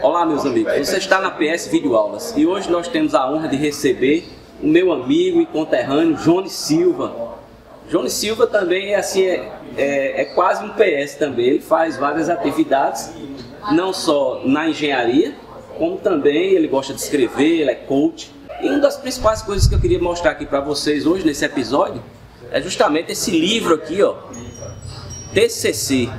Olá, meus amigos, você está na PS Videoaulas e hoje nós temos a honra de receber o meu amigo e conterrâneo Johnny Silva. Johnny Silva também é quase um PS também, ele faz várias atividades, não só na engenharia, como também ele gosta de escrever, ele é coach. E uma das principais coisas que eu queria mostrar aqui para vocês hoje nesse episódio é justamente esse livro aqui, ó, TCC.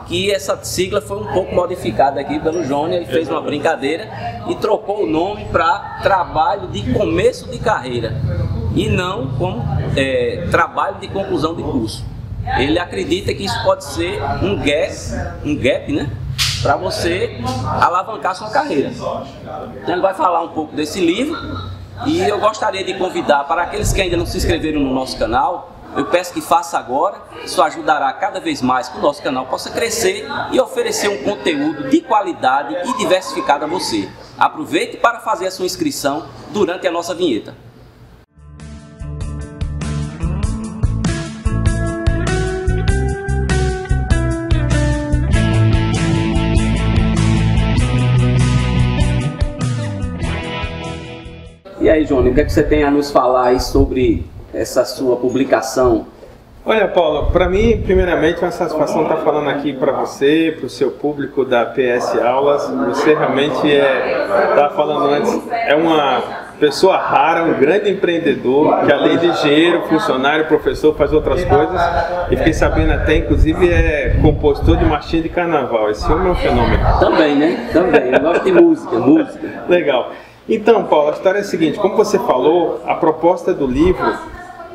Que essa sigla foi um pouco modificada aqui pelo Johnny, ele fez uma brincadeira e trocou o nome para Trabalho de Começo de Carreira e não como Trabalho de Conclusão de Curso. Ele acredita que isso pode ser um gap, né, para você alavancar sua carreira. Então ele vai falar um pouco desse livro e eu gostaria de convidar para aqueles que ainda não se inscreveram no nosso canal. Eu peço que faça agora, isso ajudará cada vez mais que o nosso canal possa crescer e oferecer um conteúdo de qualidade e diversificado a você. Aproveite para fazer a sua inscrição durante a nossa vinheta. E aí, Johnny, o que é que você tem a nos falar aí sobre essa sua publicação? Olha, Paulo, para mim, primeiramente, é uma satisfação estar falando aqui para você, para o seu público da PS Aulas. Você realmente estava falando antes, é uma pessoa rara, um grande empreendedor, que além de engenheiro, funcionário, professor, faz outras coisas. E fiquei sabendo até, inclusive, é compositor de marchinha de carnaval. Esse homem é um fenômeno. Também, né? Também. Eu gosto de música. Legal. Então, Paulo, a história é a seguinte, como você falou, a proposta do livro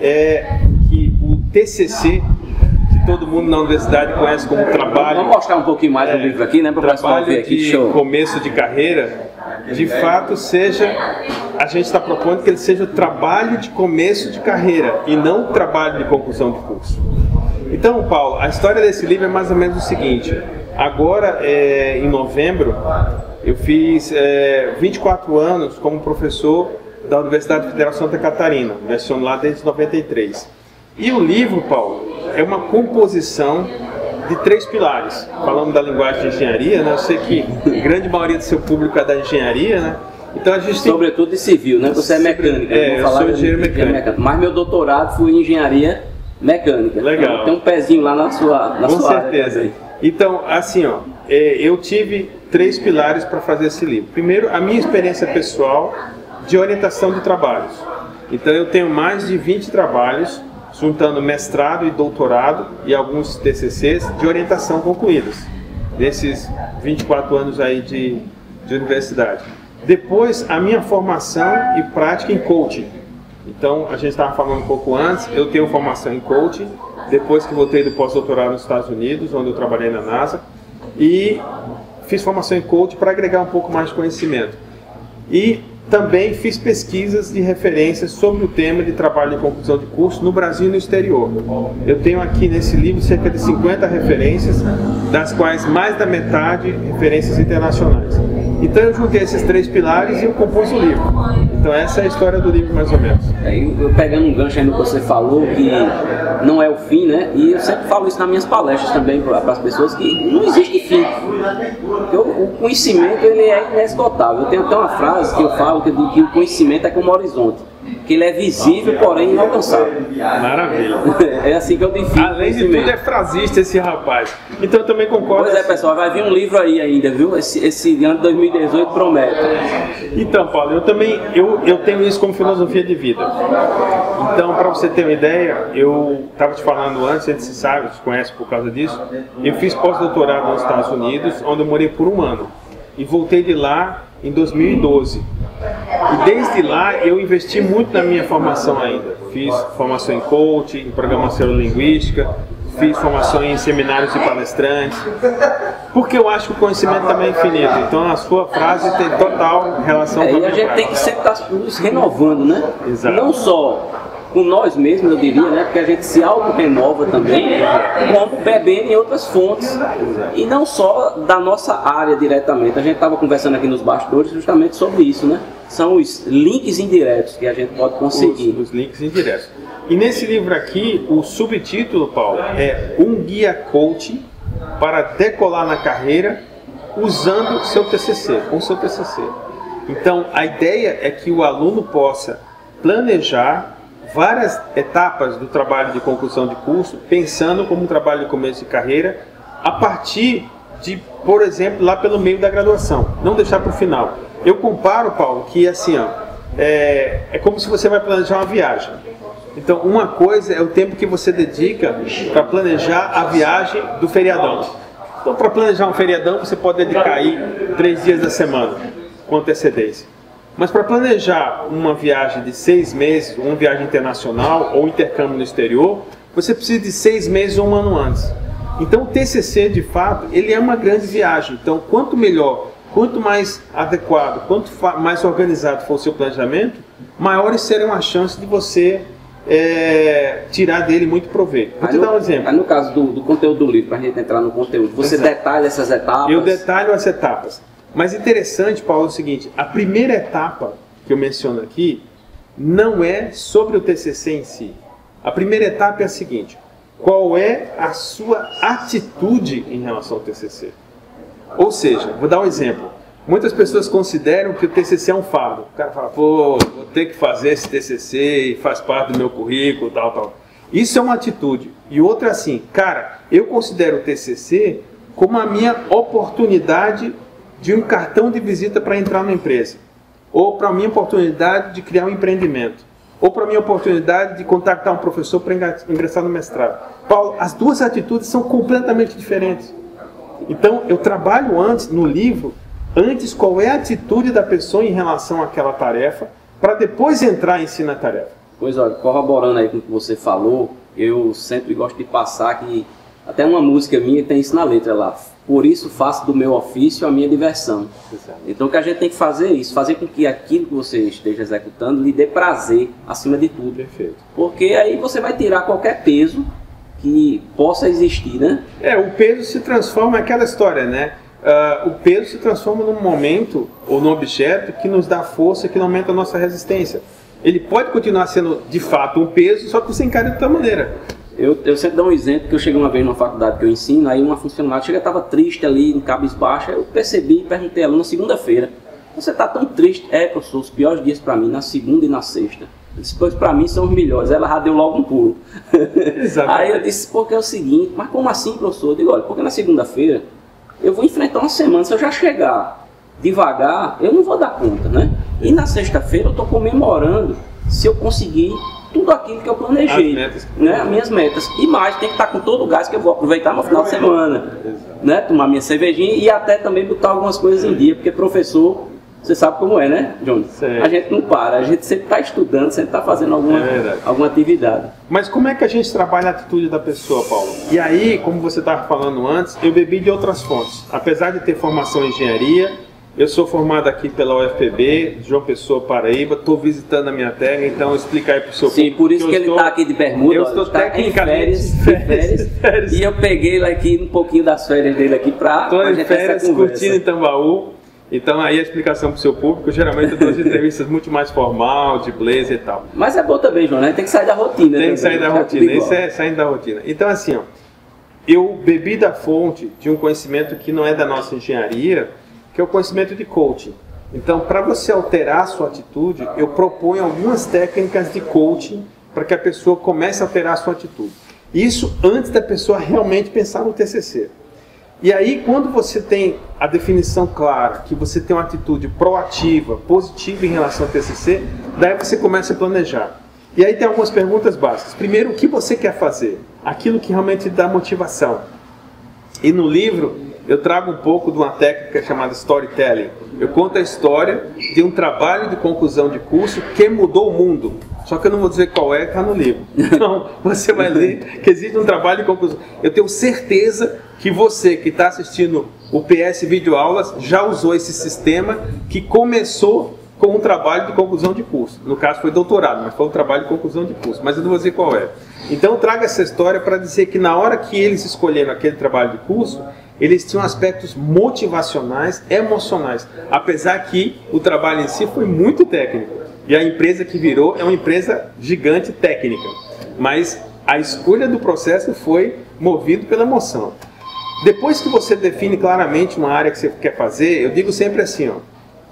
é que o TCC, que todo mundo na universidade conhece como trabalho... Vamos mostrar um pouquinho mais do livro aqui, né? Para o pessoal ver aqui. Trabalho de começo de carreira, de fato seja... A gente está propondo que ele seja o trabalho de começo de carreira e não o trabalho de conclusão de curso. Então, Paulo, a história desse livro é mais ou menos o seguinte. Agora, em novembro, eu fiz 24 anos como professor da Universidade Federal Santa Catarina, leciono lá desde 93. E o livro, Paulo, é uma composição de 3 pilares. Falando da linguagem de engenharia, né? Eu sei que a grande maioria do seu público é da engenharia, né? Então a gente tem... Sobretudo de civil, né? Você é mecânica. Eu sou engenheiro mecânico. Mas meu doutorado foi em engenharia mecânica. Legal. Então, tem um pezinho lá na sua Com certeza. área. Então, assim, ó, eu tive 3 pilares para fazer esse livro. Primeiro, a minha experiência pessoal de orientação de trabalhos. Então eu tenho mais de 20 trabalhos, juntando mestrado e doutorado e alguns TCCs de orientação concluídos, nesses 24 anos aí de universidade. Depois, a minha formação e prática em coaching. Então, a gente estava falando um pouco antes, eu tenho formação em coaching, depois que voltei do pós-doutorado nos Estados Unidos, onde eu trabalhei na NASA, e fiz formação em coaching para agregar um pouco mais de conhecimento. E também fiz pesquisas de referências sobre o tema de trabalho de conclusão de curso no Brasil e no exterior. Eu tenho aqui nesse livro cerca de 50 referências, das quais mais da metade referências internacionais. Então eu juntei esses 3 pilares e eu compus o livro. Então essa é a história do livro mais ou menos. Eu pegando um gancho aí no que você falou, que não é o fim, né? E eu sempre falo isso nas minhas palestras também para as pessoas, que não existe fim. Porque o conhecimento ele é inesgotável. Eu tenho até uma frase que eu falo que o conhecimento é como um horizonte, que ele é visível, porém inalcançável. Maravilha. É assim que eu defino. Além de tudo, é frasista esse rapaz. Então eu também concordo. Pois é, pessoal, vai vir um livro aí ainda, viu? Esse ano de 2018 promete. Então, Paulo, eu tenho isso como filosofia de vida. Então, para você ter uma ideia, eu estava te falando antes, a gente se sabe, se conhece por causa disso. Eu fiz pós-doutorado nos Estados Unidos, onde eu morei por 1 ano. E voltei de lá em 2012. E desde lá eu investi muito na minha formação ainda. Fiz formação em coaching, em programação linguística, fiz formação em seminários de palestrantes, porque eu acho que o conhecimento também é infinito. Então a sua frase tem total relação com a minha E a gente frase. tem que sempre estar se renovando, né? Exato. Não só com nós mesmos, eu diria, né? Porque a gente se auto-renova também, como bebendo em outras fontes. E não só da nossa área diretamente. A gente estava conversando aqui nos bastidores justamente sobre isso, né? São os links indiretos que a gente pode conseguir. Os links indiretos. E nesse livro aqui, o subtítulo, Paulo, é Um Guia Coaching para Decolar na Carreira usando seu TCC, com seu TCC. Então, a ideia é que o aluno possa planejar várias etapas do trabalho de conclusão de curso, pensando como um trabalho de começo de carreira, a partir de, por exemplo, lá pelo meio da graduação, não deixar para o final. Eu comparo, Paulo, que assim, ó, é como se você vai planejar uma viagem. Então, uma coisa é o tempo que você dedica para planejar a viagem do feriadão. Então, para planejar um feriadão, você pode dedicar aí 3 dias da semana, com antecedência. Mas para planejar uma viagem de 6 meses, uma viagem internacional ou intercâmbio no exterior, você precisa de 6 meses ou 1 ano antes. Então, o TCC, de fato, ele é uma grande viagem. Então, quanto melhor, quanto mais adequado, quanto mais organizado for o seu planejamento, maiores serão as chances de você tirar dele muito proveito. Vou te dar um exemplo. No caso do conteúdo do livro, para a gente entrar no conteúdo, você detalha essas etapas? Eu detalho as etapas. Mas interessante, Paulo, é o seguinte, a primeira etapa que eu menciono aqui não é sobre o TCC em si. A primeira etapa é a seguinte: qual é a sua atitude em relação ao TCC? Ou seja, vou dar um exemplo. Muitas pessoas consideram que o TCC é um fardo. O cara fala, pô, vou ter que fazer esse TCC e faz parte do meu currículo, tal, tal. Isso é uma atitude. E outra é assim, cara, eu considero o TCC como a minha oportunidade de um cartão de visita para entrar na empresa. Ou para a minha oportunidade de criar um empreendimento. Ou para a minha oportunidade de contactar um professor para ingressar no mestrado. Paulo, as duas atitudes são completamente diferentes. Então, eu trabalho antes, no livro, qual é a atitude da pessoa em relação àquela tarefa, para depois entrar em si na tarefa. Pois olha, corroborando aí com o que você falou, eu sempre gosto de passar que até uma música minha tem isso na letra lá. Por isso faço do meu ofício a minha diversão. Exato. Então o que a gente tem que fazer é isso, fazer com que aquilo que você esteja executando lhe dê prazer acima de tudo. Perfeito. Porque aí você vai tirar qualquer peso que possa existir, né? O peso se transforma naquela história, né? O peso se transforma num momento ou num objeto que nos dá força, que aumenta a nossa resistência. Ele pode continuar sendo de fato um peso, só que você encara de outra maneira. Eu sempre dou um exemplo, que eu cheguei uma vez numa faculdade que eu ensino, aí uma funcionária estava triste ali, em cabisbaixa, eu percebi e perguntei a ela na segunda-feira, você está tão triste? Professor, os piores dias para mim, na segunda e na sexta. Depois para mim são os melhores. Ela já deu logo um pulo. Aí eu disse, porque é o seguinte, mas como assim, professor? Eu digo, olha, porque na segunda-feira eu vou enfrentar uma semana, se eu já chegar devagar, eu não vou dar conta, né? E na sexta-feira eu estou comemorando se eu conseguir tudo aquilo que eu planejei, as minhas metas. E mais, tem que estar com todo o gás que eu vou aproveitar no final de semana, né? Tomar minha cervejinha e até também botar algumas coisas em dia, porque professor, você sabe como é, né, Johnny? A gente não para, a gente sempre está estudando, sempre está fazendo alguma atividade. Mas como é que a gente trabalha a atitude da pessoa, Paulo? E aí, como você estava falando antes, eu bebi de outras fontes. Apesar de ter formação em engenharia, eu sou formado aqui pela UFPB, João Pessoa, Paraíba, estou visitando a minha terra, então explica aí para o seu público. Sim, por isso que ele está aqui de bermuda, eu estou tecnicamente em férias, e eu peguei aqui um pouquinho das férias dele aqui para a gente ter essa conversa. Curtindo em Tambaú. Então aí a explicação para o seu público, geralmente eu dou as entrevistas muito mais formal, de blazer e tal. Mas é bom também, João, né? Tem que sair da rotina. Tem que sair da rotina, isso é saindo da rotina. Então assim, ó, eu bebi da fonte de um conhecimento que não é da nossa engenharia, que é o conhecimento de coaching. Então, para você alterar a sua atitude, eu proponho algumas técnicas de coaching para que a pessoa comece a alterar a sua atitude. Isso antes da pessoa realmente pensar no TCC. E aí, quando você tem a definição clara, que você tem uma atitude proativa, positiva em relação ao TCC, daí você começa a planejar. E aí tem algumas perguntas básicas. Primeiro, o que você quer fazer? Aquilo que realmente dá motivação. E no livro, eu trago um pouco de uma técnica chamada storytelling. Eu conto a história de um trabalho de conclusão de curso que mudou o mundo. Só que eu não vou dizer qual é, está no livro. Então, você vai ler que existe um trabalho de conclusão. Eu tenho certeza que você que está assistindo o PS Videoaulas já usou esse sistema que começou com um trabalho de conclusão de curso. No caso foi doutorado, mas foi um trabalho de conclusão de curso. Mas eu não vou dizer qual é. Então, eu trago essa história para dizer que na hora que eles escolheram aquele trabalho de curso, eles tinham aspectos motivacionais, emocionais, apesar que o trabalho em si foi muito técnico. E a empresa que virou é uma empresa gigante técnica. Mas a escolha do processo foi movida pela emoção. Depois que você define claramente uma área que você quer fazer, eu digo sempre assim, ó,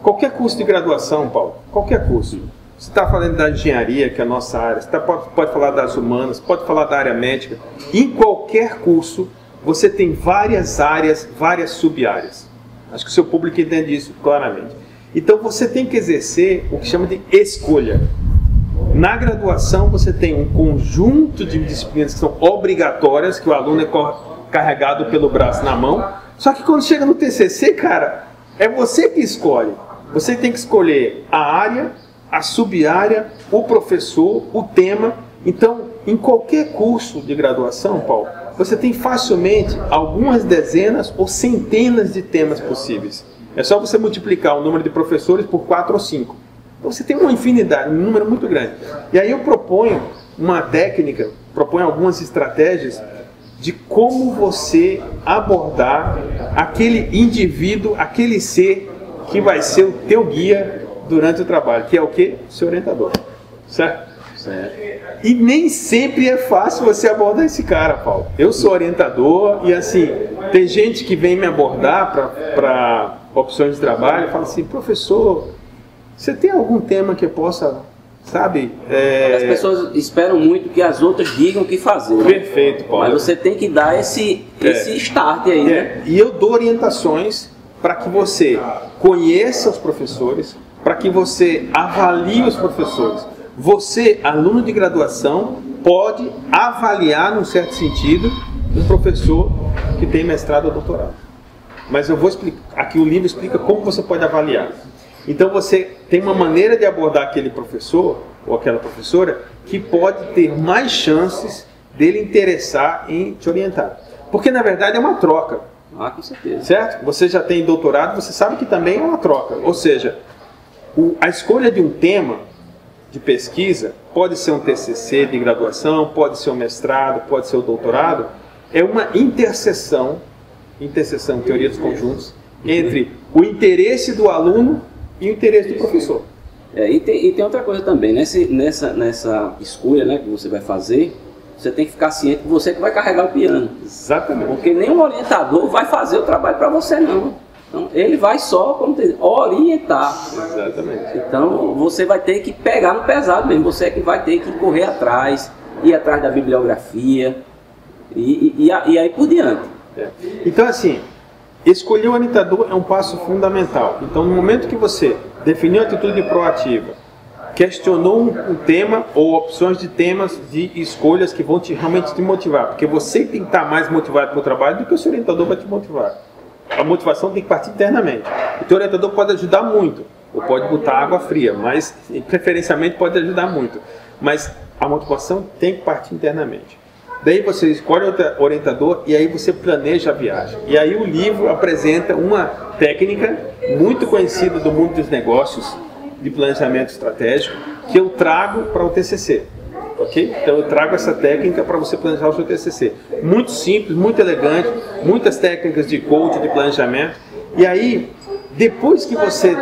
qualquer curso de graduação, Paulo, qualquer curso, você está falando da engenharia, que é a nossa área, você pode falar das humanas, pode falar da área médica, em qualquer curso você tem várias áreas, várias sub-áreas. Acho que o seu público entende isso claramente. Então você tem que exercer o que chama de escolha. Na graduação você tem um conjunto de disciplinas que são obrigatórias, que o aluno é carregado pelo braço na mão, só que quando chega no TCC, cara, é você que escolhe. Você tem que escolher a área, a sub-área, o professor, o tema. Então, em qualquer curso de graduação, Paulo, você tem facilmente algumas dezenas ou centenas de temas possíveis. É só você multiplicar o número de professores por 4 ou 5. Então você tem uma infinidade, um número muito grande. E aí eu proponho uma técnica, proponho algumas estratégias de como você abordar aquele indivíduo, aquele ser que vai ser o teu guia durante o trabalho, que é o quê? O seu orientador. Certo? Certo. E nem sempre é fácil você abordar esse cara, Paulo. Eu sou orientador e assim, tem gente que vem me abordar para opções de trabalho e fala assim, professor, você tem algum tema que eu possa, sabe? As pessoas esperam muito que as outras digam o que fazer. Perfeito, Paulo. Mas você tem que dar esse start aí, né? E eu dou orientações para que você conheça os professores, para que você avalie os professores. Você, aluno de graduação, pode avaliar, num certo sentido, um professor que tem mestrado ou doutorado. Mas eu vou explicar, aqui o livro explica como você pode avaliar. Então você tem uma maneira de abordar aquele professor ou aquela professora que pode ter mais chances dele interessar em te orientar. Porque na verdade é uma troca. Ah, com certeza. Certo? Você já tem doutorado, você sabe que também é uma troca. Ou seja, a escolha de um tema de pesquisa, pode ser um TCC de graduação, pode ser um mestrado, pode ser um doutorado, é uma interseção, teoria dos conjuntos, entre o interesse do aluno e o interesse do professor. E tem outra coisa também, nessa escolha, né, que você vai fazer, você tem que ficar ciente que você que vai carregar o piano. Exatamente. Porque nenhum orientador vai fazer o trabalho para você, não. Então, ele vai só, como dizer, orientar. Exatamente. Então, você vai ter que pegar no pesado mesmo. Você é que vai ter que correr atrás, ir atrás da bibliografia e aí por diante. Então, assim, escolher o orientador é um passo fundamental. Então, no momento que você definiu a atitude proativa, questionou um tema ou opções de temas, de escolhas que vão realmente te motivar, porque você tem que estar mais motivado para o trabalho do que o seu orientador vai te motivar. A motivação tem que partir internamente. O teu orientador pode ajudar muito, ou pode botar água fria, mas preferencialmente pode ajudar muito. Mas a motivação tem que partir internamente. Daí você escolhe o orientador e aí você planeja a viagem. E aí o livro apresenta uma técnica muito conhecida do mundo dos negócios, de planejamento estratégico, que eu trago para o TCC. Okay? Então eu trago essa técnica para você planejar o seu TCC. Muito simples, muito elegante, muitas técnicas de coaching, de planejamento. E aí, depois que você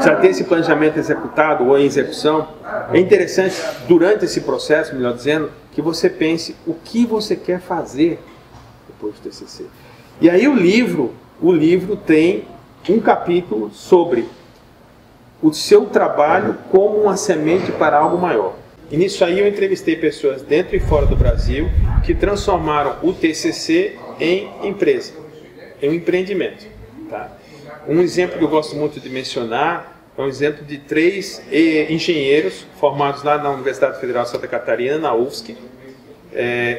já tem esse planejamento executado ou em execução, é interessante, durante esse processo, melhor dizendo, que você pense o que você quer fazer depois do TCC. E aí o livro tem um capítulo sobre o seu trabalho como uma semente para algo maior. E nisso aí eu entrevistei pessoas dentro e fora do Brasil que transformaram o TCC em empresa, em um empreendimento. Tá? Um exemplo que eu gosto muito de mencionar é um exemplo de 3 engenheiros formados lá na Universidade Federal de Santa Catarina, na UFSC,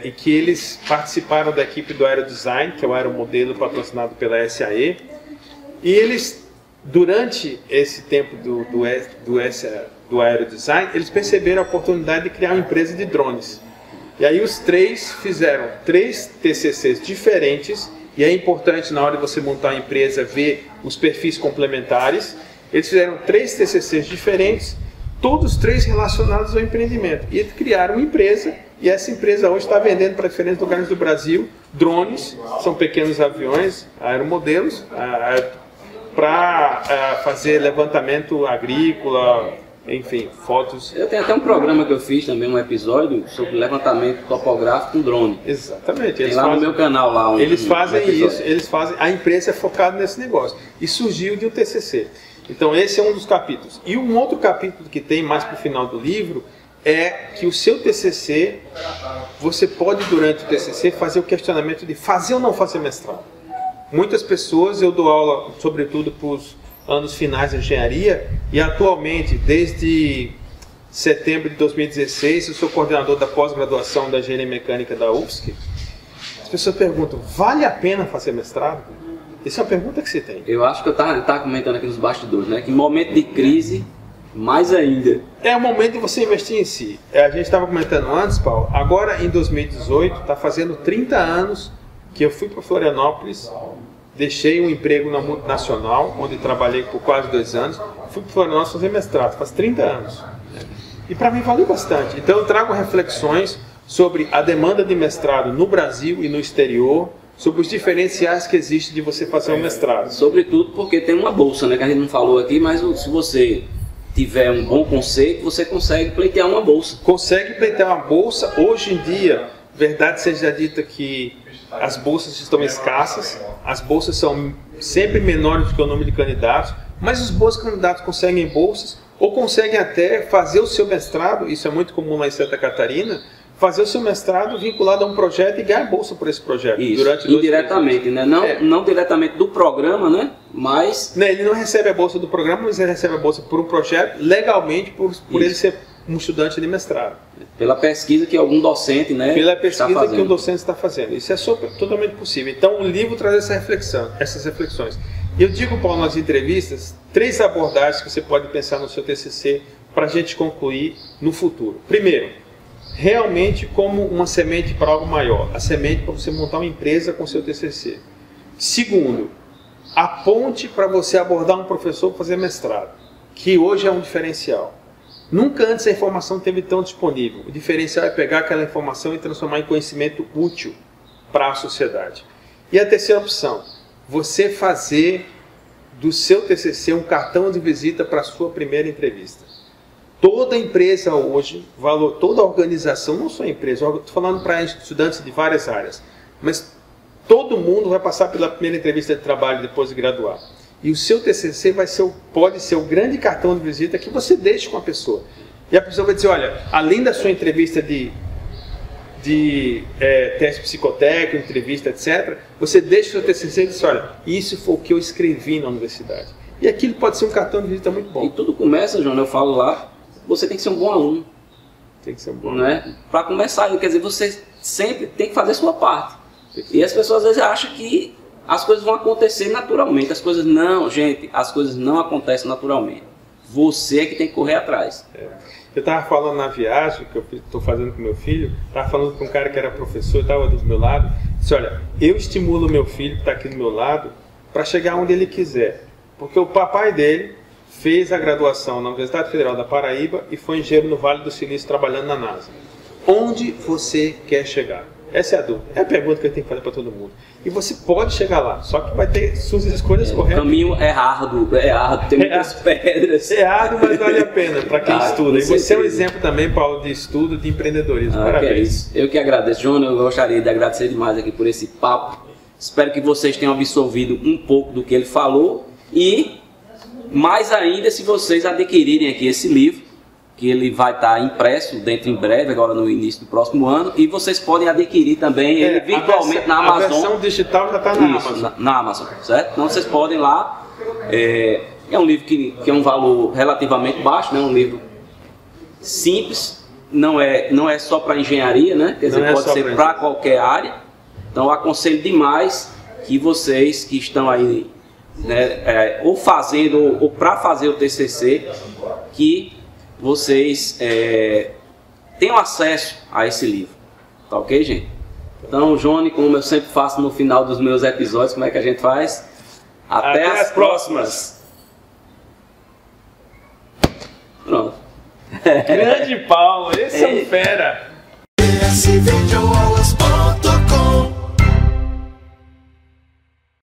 e que eles participaram da equipe do Aerodesign, que é o aeromodelo patrocinado pela SAE, e eles, durante esse tempo do Aerodesign, eles perceberam a oportunidade de criar uma empresa de drones. E aí os 3 fizeram 3 TCCs diferentes, e é importante na hora de você montar a empresa ver os perfis complementares. Eles fizeram 3 TCCs diferentes, todos 3 relacionados ao empreendimento. E eles criaram uma empresa, e essa empresa hoje está vendendo para diferentes lugares do Brasil drones, são pequenos aviões, aeromodelos, para fazer levantamento agrícola, enfim, fotos. Eu tenho até um programa que eu fiz também, um episódio sobre levantamento topográfico com drone. Exatamente. Tem lá no meu canal lá. Eles fazem isso, eles fazem, a imprensa é focada nesse negócio. E surgiu de um TCC. Então esse é um dos capítulos. E um outro capítulo que tem mais para o final do livro é que o seu TCC, você pode durante o TCC fazer o questionamento de fazer ou não fazer mestrado. Muitas pessoas, eu dou aula sobretudo para os anos finais de engenharia, e atualmente, desde setembro de 2016, eu sou coordenador da pós-graduação da engenharia mecânica da UFSC. As pessoas perguntam, vale a pena fazer mestrado? Essa é uma pergunta que você tem. Eu acho que eu estava comentando aqui nos bastidores, né? Que em momento de crise, mais ainda. É o momento de você investir em si. A gente estava comentando antes, Paulo, agora em 2018, está fazendo 30 anos que eu fui para Florianópolis, deixei um emprego na multinacional, onde trabalhei por quase 2 anos, fui para Florianópolis fazer mestrado, faz 30 anos. E para mim valeu bastante. Então eu trago reflexões sobre a demanda de mestrado no Brasil e no exterior, sobre os diferenciais que existem de você fazer um mestrado. Sobretudo porque tem uma bolsa, né, que a gente não falou aqui, mas se você tiver um bom conceito, você consegue pleitear uma bolsa. Consegue pleitear uma bolsa. Hoje em dia, verdade seja dita que as bolsas estão escassas, as bolsas são sempre menores do que o número de candidatos, mas os bons candidatos conseguem bolsas ou conseguem até fazer o seu mestrado, isso é muito comum lá em Santa Catarina, fazer o seu mestrado vinculado a um projeto e ganhar bolsa por esse projeto. Isso, durante indiretamente, né? Não diretamente do programa, né? Mas... Ele não recebe a bolsa do programa, mas ele recebe a bolsa por um projeto, legalmente, por ele ser um estudante de mestrado. Pela pesquisa que algum docente, né, pela pesquisa que o docente está fazendo. Isso é totalmente possível. Então o livro traz essas reflexões. E eu digo, Paulo, nas entrevistas, 3 abordagens que você pode pensar no seu TCC para a gente concluir no futuro. Primeiro, realmente como uma semente para algo maior. A semente para você montar uma empresa com o seu TCC. Segundo, a ponte para você abordar um professor para fazer mestrado, que hoje é um diferencial. Nunca antes a informação esteve tão disponível. O diferencial é pegar aquela informação e transformar em conhecimento útil para a sociedade. E a terceira opção, você fazer do seu TCC um cartão de visita para a sua primeira entrevista. Toda empresa hoje, toda organização, não só empresa, estou falando para estudantes de várias áreas, mas todo mundo vai passar pela primeira entrevista de trabalho depois de graduar. E o seu TCC pode ser o grande cartão de visita que você deixa com a pessoa. E a pessoa vai dizer, olha, além da sua entrevista de teste psicotécnico, entrevista, etc., você deixa o seu TCC e diz, olha, isso foi o que eu escrevi na universidade. E aquilo pode ser um cartão de visita muito bom. E tudo começa, João, eu falo lá, você tem que ser um bom aluno. Tem que ser um bom aluno. Né? Para começar, quer dizer, você sempre tem que fazer a sua parte. E as pessoas às vezes acham que as coisas vão acontecer naturalmente. As coisas as coisas não acontecem naturalmente. Você é que tem que correr atrás. Eu estava falando na viagem que eu estou fazendo com meu filho, estava falando com um cara que era professor, estava do meu lado, disse, olha, eu estimulo meu filho que está aqui do meu lado para chegar onde ele quiser. Porque o papai dele fez a graduação na Universidade Federal da Paraíba e foi engenheiro no Vale do Silício trabalhando na NASA. Onde você quer chegar? Essa é a dúvida. É a pergunta que eu tenho que fazer para todo mundo. E você pode chegar lá, só que vai ter suas escolhas corretas. O caminho é árduo, tem muitas pedras. É árduo, mas vale a pena para quem estuda. E você é um exemplo também, Paulo, de estudo, de empreendedorismo. Parabéns. Eu que agradeço, João. Eu gostaria de agradecer demais aqui por esse papo. Espero que vocês tenham absorvido um pouco do que ele falou. E, mais ainda, se vocês adquirirem aqui esse livro, que ele vai estar impresso dentro em breve, agora no início do próximo ano, e vocês podem adquirir também ele virtualmente na Amazon. A versão digital já está na Amazon. Na Amazon, certo? Então vocês podem lá. É um livro que é um valor relativamente baixo, né? Um livro simples, não é só para engenharia, né? Quer dizer, pode ser para qualquer área. Então eu aconselho demais que vocês que estão aí, né, ou fazendo ou para fazer o TCC, que vocês tenham acesso a esse livro, tá ok, gente? Então, Johnny, como eu sempre faço no final dos meus episódios, como é que a gente faz? Até as próximas! Pronto. Grande Paulo, esse é um fera!